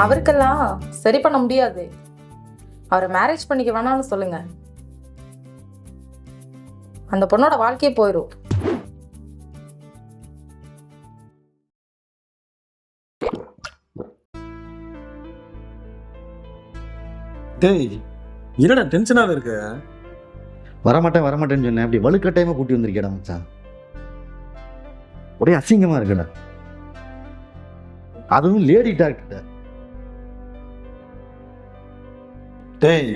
அவருக்கெல்லாம் சரி பண்ண முடியாது. அவரை மேரேஜ் பண்ணிக்க வேணாம்னு சொல்லுங்க. அந்த பொண்ணோட வாழ்க்கையே போயிடும். டேய், என்னடா டென்ஷனாக இருக்க? வரமாட்டேன்னு சொன்னேன். அப்படி வலுக்கட்டாயமா கூட்டி வந்திருக்கேடா மச்சான். ஒரே அசிங்கமா இருக்குடா. அதுவும் லேடி டாக்டர். டேய்,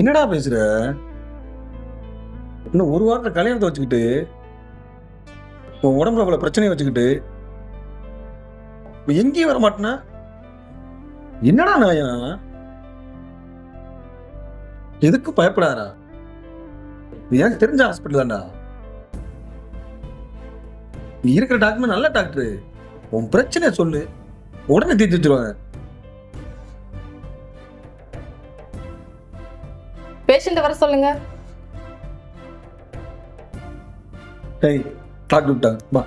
என்னடா பேசுற? இன்னும் ஒரு வாரத்தில் கல்யாணத்தை வச்சுக்கிட்டு உன் உடம்புல அவ்வளோ பிரச்சனையை வச்சுக்கிட்டு எங்கேயும் வர மாட்டேனா? என்னடா நாயா? எதுக்கு பயப்படாதா? எனக்கு தெரிஞ்ச ஹாஸ்பிட்டல் தான்டா. நீ இருக்கிற டாக்டர் நல்ல டாக்டரு. உன் பிரச்சனையை சொல்லு, உடனே தீர்த்து வச்சிருவாங்க. பேஷண்ட் வர சொல்லுங்க. டேய், டாக்டர் விட்டாங்க, வா.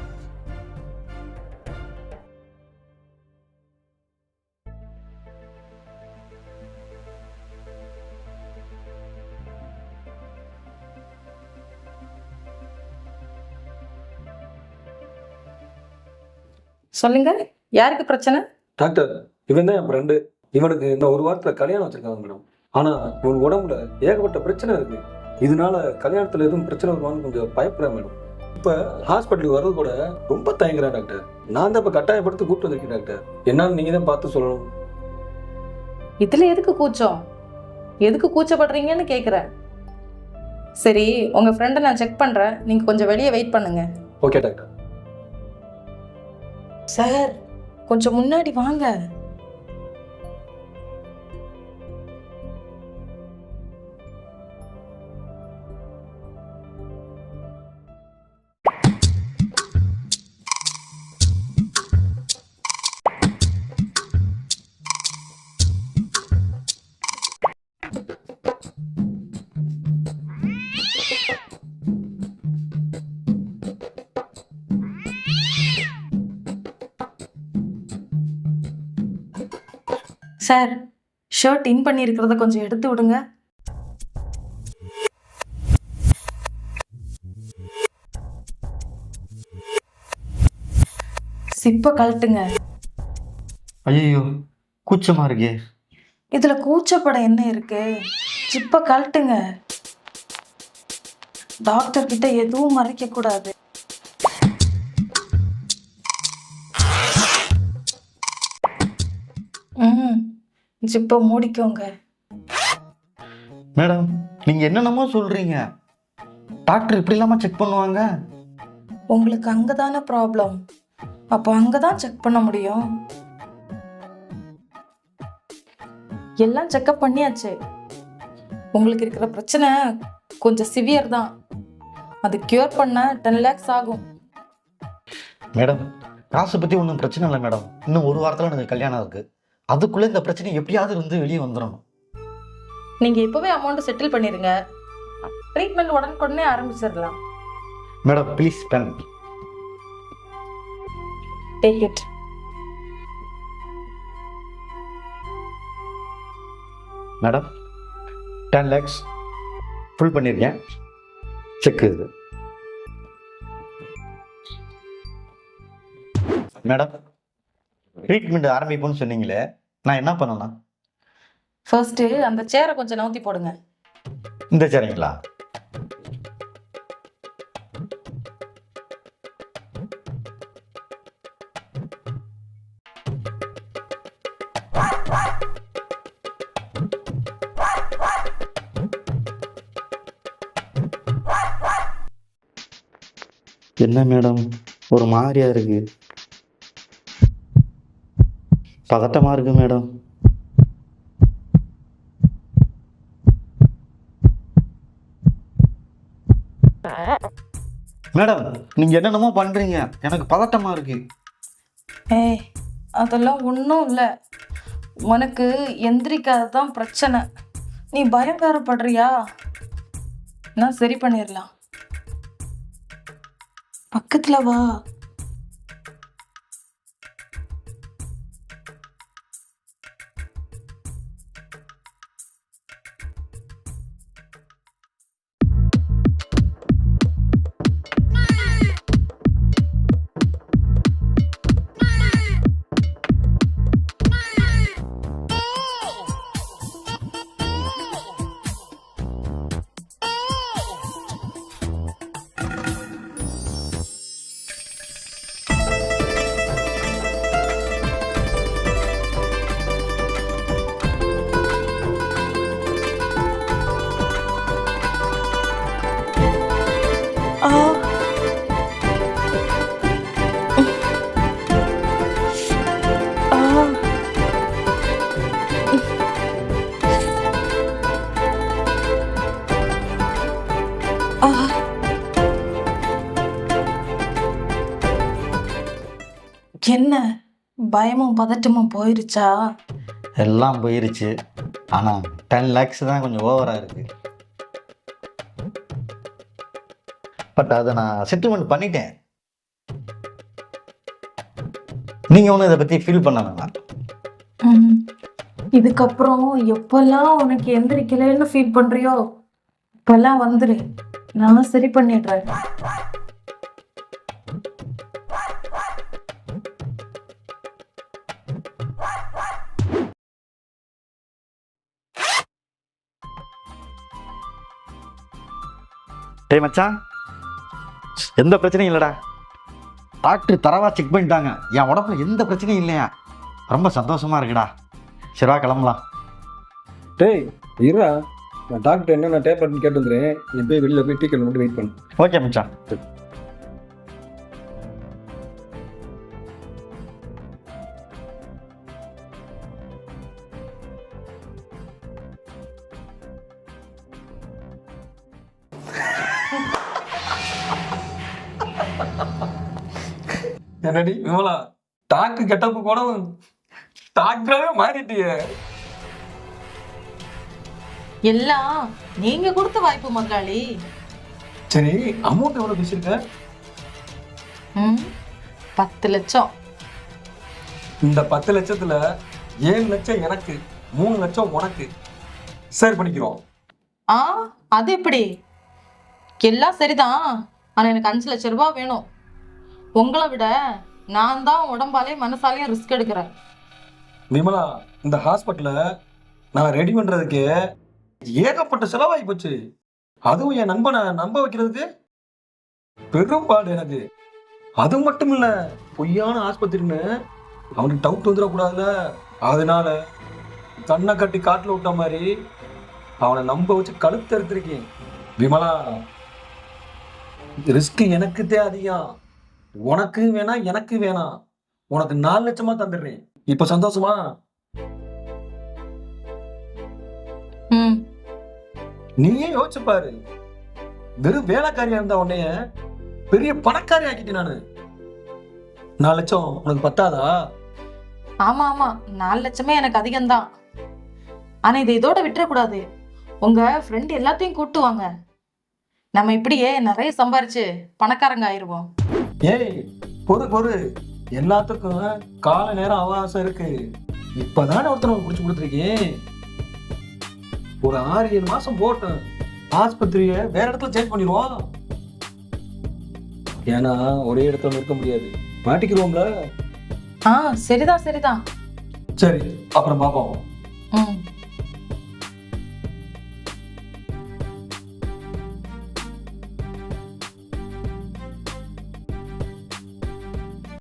சொல்லுங்க, யாருக்கு பிரச்சனை? டாக்டர், இவன் தான் என் ஃப்ரெண்டு. இவனுக்கு இந்த ஒரு வாரத்தில் கல்யாணம் வச்சிருக்காங்க மேடம். ஆனால் இவன் உடம்புல ஏகப்பட்ட பிரச்சனை இருக்கு. இதனால கல்யாணத்தில் எதுவும் பிரச்சனை வருவான்னு கொஞ்சம் பயப்படுறேன் மேடம். இப்போ ஹாஸ்பிட்டலுக்கு வர்றது கூட ரொம்ப தயங்குறேன் டாக்டர். நான் தான் இப்போ கட்டாயப்படுத்தி கூப்பிட்டு வந்திருக்கேன் டாக்டர். என்னான்னு நீங்கள் தான் பார்த்து சொல்லணும். இதுல எதுக்கு கூச்சம்? எதுக்கு கூச்சப்படுறீங்கன்னு கேட்குறேன். சரி, உங்க ஃப்ரெண்டை நான் செக் பண்றேன். நீங்க கொஞ்சம் வெளியே வெயிட் பண்ணுங்க. Okay doctor. சார், கொஞ்சம் முன்னாடி வாங்க. சார், ஷர்ட் இன் பண்ணி இருக்கிறத கொஞ்சம் எடுத்து விடுங்க. சிப்ப கழட்டுங்க. ஐயோ, கூச்சமா இருக்கே. இதுல கூச்சப்பட என்ன இருக்கு? சிப்ப கழட்டுங்க. டாக்டர் கிட்ட எதுவும் மறைக்க கூடாது. ஜிப்ப மூடிக்கோங்க. மேடம், நீங்க என்னென்னமோ சொல்றீங்க. டாக்டர் இப்படி இல்லாம செக் பண்ணுவாங்க? உங்களுக்கு அங்கதானே ப்ராப்ளம். அப்போ அங்கதான் செக் பண்ண முடியும். எல்லாம் செக்அப் பண்ணியாச்சு. உங்களுக்கு இருக்கிற பிரச்சனை கொஞ்சம் சிவியர் தான். அது கியூர் பண்ண 10 lakhs ஆகும். மேடம், காசு பத்தி ஒன்றும் பிரச்சனை இல்லை மேடம். இன்னும் ஒரு வாரத்தில் எனக்கு கல்யாணம் இருக்கு. அதுக்குள்ள இந்த பிரச்சனை எப்படியாவது இருந்து வெளியே வந்துடணும். நீங்க இப்பவே அமௌண்ட் செட்டில் பண்ணிருங்க. ட்ரீட்மெண்ட் உடனே ஆரம்பிச்சிடலாம். Madam, please pen. Take it. Madam, 10 lakhs full பண்ணியிருக்கேன். செக் இது. மேடம், ட்ரீட்மெண்ட் ஆரம்பிப்போன்னு சொன்னீங்களே, நான் என்ன பண்ணணும்? ஃபர்ஸ்ட் அந்த சேரை கொஞ்சம் நவுத்தி போடுங்க. இந்த சேரைங்களா? என்ன மேடம், ஒரு மாதிரியா இருக்கு. பதட்டமா இருக்கு மேடம். மேடம், நீங்க என்னென்னமோ பண்றீங்க. எனக்கு பதட்டமா இருக்கு. ஏய், அதெல்லாம் ஒன்றும் இல்லை. உனக்கு எந்திரிக்காததான் பிரச்சனை. நீ பயங்கரப்படுறியா? நான் சரி பண்ணிடலாம். பக்கத்துல வா. என்ன பயமும் பதட்டமும் போயிருச்சா? எல்லாம் போயிருச்சு. ஆனால் 10 lakhs தான் கொஞ்சம் ஓவராக இருக்குது. பட் அதை நான் செட்டில்மெண்ட் பண்ணிட்டேன். நீங்கள் ஒன்றும் இதை பற்றி ஃபீல் பண்ண வேணாம். ம். இதுக்கப்புறம் எப்பெல்லாம் உனக்கு எந்திரிக்கலைன்னு ஃபீல் பண்றியோ இப்பெல்லாம் வந்துரு, நான் சரி பண்ணிடுறேன். டேய் மச்சான், எந்த பிரச்சனையும் இல்லைடா. டாக்டர் தரவா செக் பண்ணிட்டாங்க. என் உடம்புல எந்த பிரச்சனையும் இல்லையா. ரொம்ப சந்தோஷமா இருக்குடா. சரிவா கிளம்பலாம். டேய் இருடா, நான் டாக்டர் என்னென்ன டேப்லெட்னு கேட்டு வந்துடுறேன். நீ போய் வெளியில் போய் டீ கடையில் மட்டும் வெயிட் பண்ணு. ஓகே மச்சான். என்னடி விமலா, டாக்டர் கெட்டப்பு கூட டாக்டராகவே மாறிட்டியே. எல்லாம் நீங்க கொடுத்த வாய்ப்பு முதலாளி. சரி, அமௌண்ட் எவ்வளோ பேசியிருக்க? 10 லட்சம். இந்த 10 லட்சத்துல 7 லட்சம் எனக்கு, 3 லட்சம் உனக்கு. சரி பண்ணிக்கிறோம். ஆ, அது எப்படி? எல்லாம் சரிதான், ஆனா எனக்கு 5 லட்சம் ரூபாய் வேணும். உங்களை விட நான் தான் உடம்பாலே மனசாலையும் ரிஸ்க் எடுக்கிறேன். விமலா, இந்த ஹாஸ்பிட்டலை நான் ரெடி பண்றதுக்கு ஏகப்பட்ட செலவாகி போச்சு. அதுவும் என் நண்பனை நம்ப வைக்கிறதுக்கு பெரும்பாடு எனக்கு. அது மட்டும் இல்ல, பொய்யான ஆஸ்பத்திரின்னு அவனுக்கு டவுட் வந்துடக்கூடாதுல. அதனால கண்ணை கட்டி காட்டுல விட்ட மாதிரி அவனை நம்ப வச்சு கழுத்து எடுத்திருக்கேன். விமலா, ரிஸ்க் எனக்குதே அதிகம். உனக்கு வேணாம், எனக்கு வேணாம். உனக்கு 4 லட்சமா தந்துடுறேன். இப்ப சந்தோஷமா? நீயே யோசிச்சு பாரு. வெறும் வேலைக்காரியா இருந்தா உன்னைய பெரிய பணக்காரி ஆக்கிட்டேன் நானு. 4 லட்சம் உனக்கு பத்தாதா? ஆமா ஆமா, 4 லட்சமே எனக்கு அதிகம்தான். ஆனா இதை இதோட விட்டுறக்கூடாது. உங்க ஃப்ரெண்ட் எல்லாத்தையும் கூட்டு வாங்க. நம்ம இப்படியே நிறைய சம்பாரிச்சு பணக்காரங்க ஆயிருவோம். ஏய் பொறு, எல்லாத்துக்கும் கால நேரம் அவகாசம் இருக்கு. இப்பதானே ஒருத்தனை குடிச்சு கொடுத்துருக்கேன். ஒரு 6-7 மாசம் போட்டேன். ஆஸ்பத்திரிய வேற இடத்துல சேஞ்ச் பண்ணிடுவோம். ஏன்னா ஒரே இடத்துல நிற்க முடியாது, மாட்டிக்கிறோம்ல. சரிதான். சரி, அப்புறம் பாப்போம். ம்